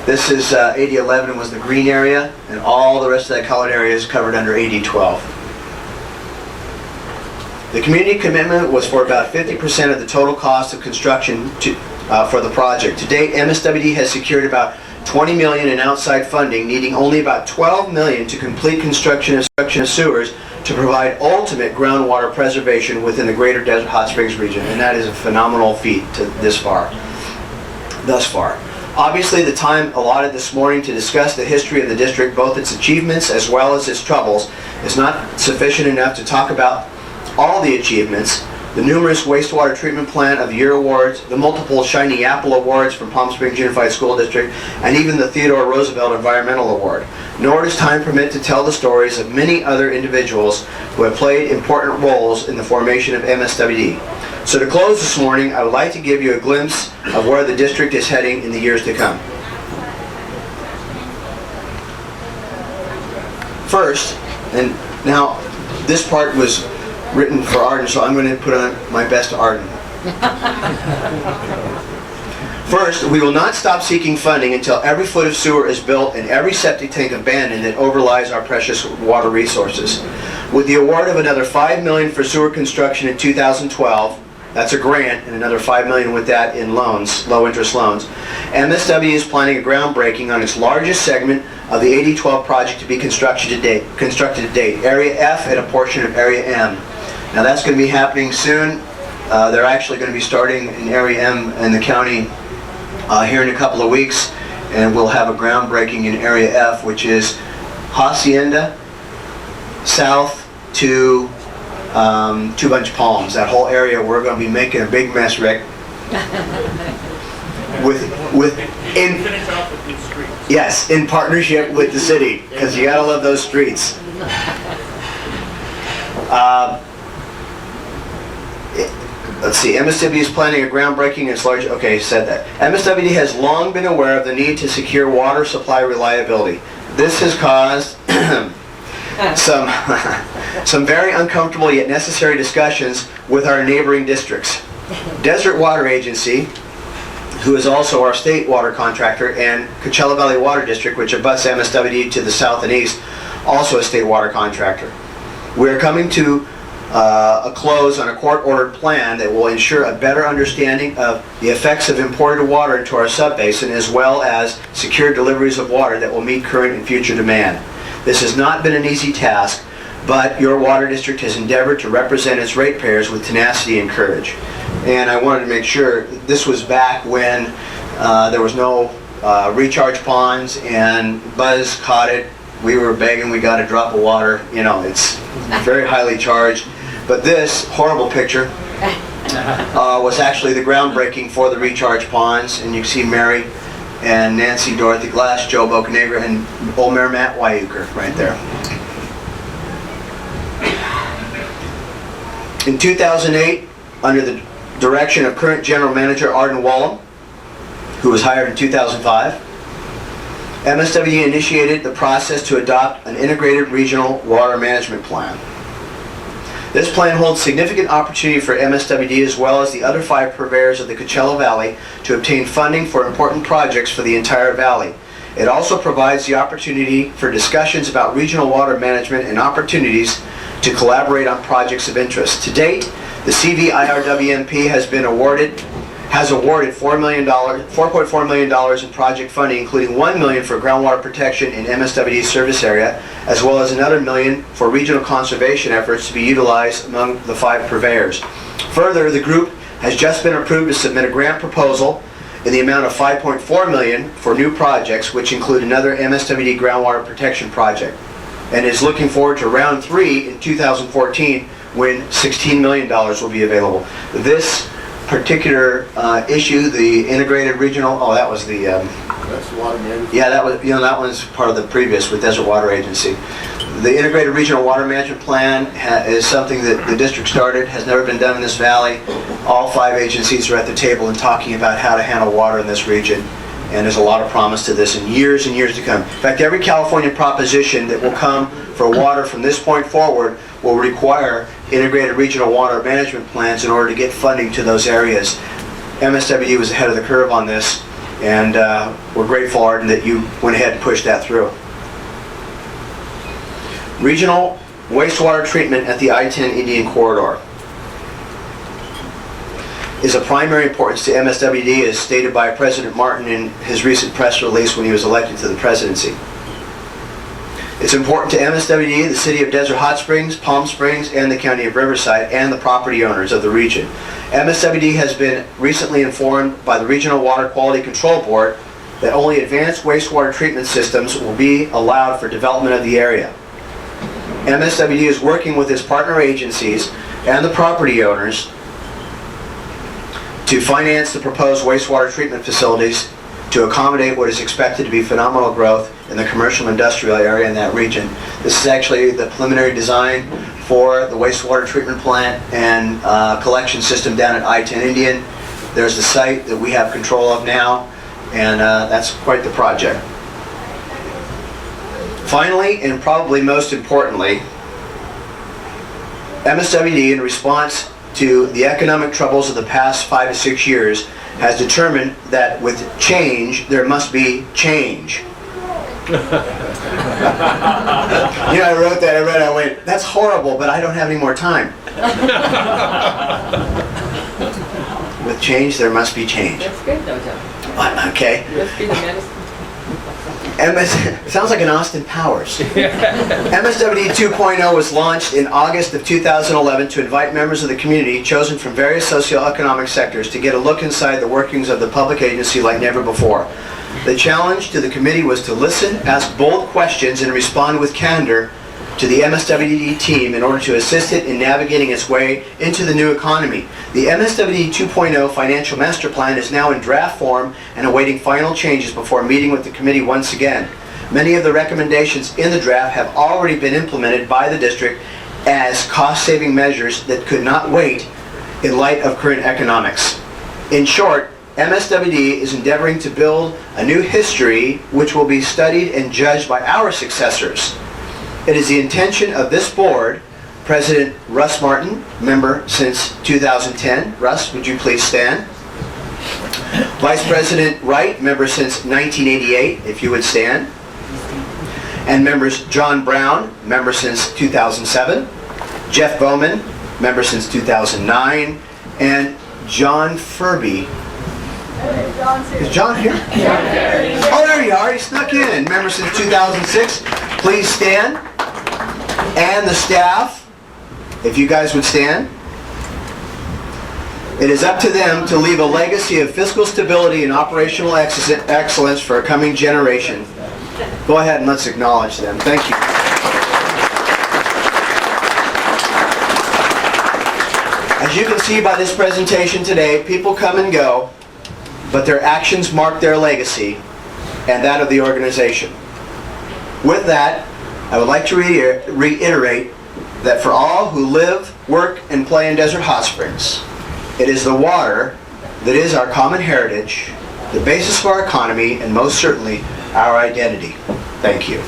[SPEAKER 4] This is AD 11 was the green area, and all the rest of that colored area is covered under AD 12. The community commitment was for about 50% of the total cost of construction for the project. To date, MSWD has secured about $20 million in outside funding, needing only about $12 million to complete construction of sewers to provide ultimate groundwater preservation within the greater Desert Hot Springs region. And that is a phenomenal feat thus far. Obviously, the time allotted this morning to discuss the history of the district, both its achievements as well as its troubles, is not sufficient enough to talk about all the achievements, the numerous wastewater treatment plant of the year awards, the multiple Shiny Apple awards from Palm Springs Unified School District, and even the Theodore Roosevelt Environmental Award. Nor does time permit to tell the stories of many other individuals who have played important roles in the formation of MSWD. So to close this morning, I would like to give you a glimpse of where the district is heading in the years to come. First, and now this part was written for Arden, so I'm going to put on my best Arden. First, we will not stop seeking funding until every foot of sewer is built and every septic tank abandoned that overlies our precious water resources. With the award of another $5 million for sewer construction in 2012, that's a grant, and another $5 million with that in loans, low interest loans, MSW is planning a groundbreaking on its largest segment of the 8012 project to be constructed to date, Area F and a portion of Area M. Now that's going to be happening soon. They're actually going to be starting in Area M in the county here in a couple of weeks, and we'll have a groundbreaking in Area F, which is Hacienda south to Two Bunch Palms. That whole area, we're going to be making a big mess, Rick. Yes, in partnership with the city, because you got to love those streets. Let's see, MSWD is planning a groundbreaking in its large, okay, said that. MSWD has long been aware of the need to secure water supply reliability. This has caused some very uncomfortable yet necessary discussions with our neighboring districts. Desert Water Agency, who is also our state water contractor, and Coachella Valley Water District, which abuts MSWD to the south and east, also a state water contractor. We are coming to a close on a court-ordered plan that will ensure a better understanding of the effects of imported water into our subbasin, as well as secure deliveries of water that will meet current and future demand. This has not been an easy task, but your water district has endeavored to represent its ratepayers with tenacity and courage. And I wanted to make sure, this was back when there was no recharge ponds, and Buzz caught it. We were begging, we got a drop of water. You know, it's very highly charged. But this horrible picture was actually the groundbreaking for the recharge ponds. And you can see Mary and Nancy Dorothy Glass, Joe Bocanegra, and old Mayor Matt Wyuker right there. In 2008, under the direction of current General Manager Arden Wallum, who was hired in 2005, MSWD initiated the process to adopt an integrated regional water management plan. This plan holds significant opportunity for MSWD as well as the other 5 purveyors of the Coachella Valley to obtain funding for important projects for the entire valley. It also provides the opportunity for discussions about regional water management and opportunities to collaborate on projects of interest. To date, the CVIRWMP has awarded $4.4 million in project funding, including $1 million for groundwater protection in MSWD's service area, as well as another $1 million for regional conservation efforts to be utilized among the 5 purveyors. Further, the group has just been approved to submit a grant proposal in the amount of $5.4 million for new projects, which include another MSWD groundwater protection project, and is looking forward to round 3 in 2014 when $16 million will be available. This particular issue, the integrated regional, oh, that was the
[SPEAKER 2] That's water management.
[SPEAKER 4] yeah, that was, that one's part of the previous with Desert Water Agency. The integrated regional water management plan is something that the district started, has never been done in this valley. All 5 agencies are at the table and talking about how to handle water in this region, and there's a lot of promise to this in years and years to come. In fact, every California proposition that will come for water from this point forward will require integrated regional water management plans in order to get funding to those areas. MSWD was ahead of the curve on this, and we're grateful, Arden, that you went ahead and pushed that through. Regional wastewater treatment at the I-10 Indian Corridor. is of primary importance to MSWD, as stated by President Martin in his recent press release when he was elected to the presidency. It's important to MSWD, the City of Desert Hot Springs, Palm Springs, and the County of Riverside, and the property owners of the region. MSWD has been recently informed by the Regional Water Quality Control Board that only advanced wastewater treatment systems will be allowed for development of the area. MSWD is working with its partner agencies and the property owners to finance the proposed wastewater treatment facilities to accommodate what is expected to be phenomenal growth in the commercial industrial area in that region. This is actually the preliminary design for the wastewater treatment plant and collection system down at I-10 Indian. There's the site that we have control of now, and that's quite the project. Finally, and probably most importantly, MSWD, in response to the economic troubles of the past 5 to 6 years, has determined that with change, there must be change. I wrote that, I went, that's horrible, but I don't have any more time. With change, there must be change.
[SPEAKER 6] That's good though, John.
[SPEAKER 4] Okay.
[SPEAKER 6] Must be the medicine.
[SPEAKER 4] Sounds like an Austin Powers. MSWD 2.0 was launched in August of 2011 to invite members of the community chosen from various socioeconomic sectors to get a look inside the workings of the public agency like never before. The challenge to the committee was to listen, ask bold questions, and respond with candor to the MSWD team in order to assist it in navigating its way into the new economy. The MSWD 2.0 Financial Master Plan is now in draft form and awaiting final changes before meeting with the committee once again. Many of the recommendations in the draft have already been implemented by the district as cost-saving measures that could not wait in light of current economics. In short, MSWD is endeavoring to build a new history which will be studied and judged by our successors. It is the intention of this board, President Russ Martin, member since 2010. Russ, would you please stand? Vice President Wright, member since 1988, if you would stand. And members John Brown, member since 2007. Jeff Bowman, member since 2009. And John Furby. Is John here? Oh, there you are. He snuck in. Member since 2006. Please stand. And the staff, if you guys would stand. It is up to them to leave a legacy of fiscal stability and operational excellence for a coming generation. Go ahead and let's acknowledge them. Thank you. As you can see by this presentation today, people come and go, but their actions mark their legacy and that of the organization. With that, I would like to reiterate that for all who live, work, and play in Desert Hot Springs, it is the water that is our common heritage, the basis of our economy, and most certainly our identity. Thank you.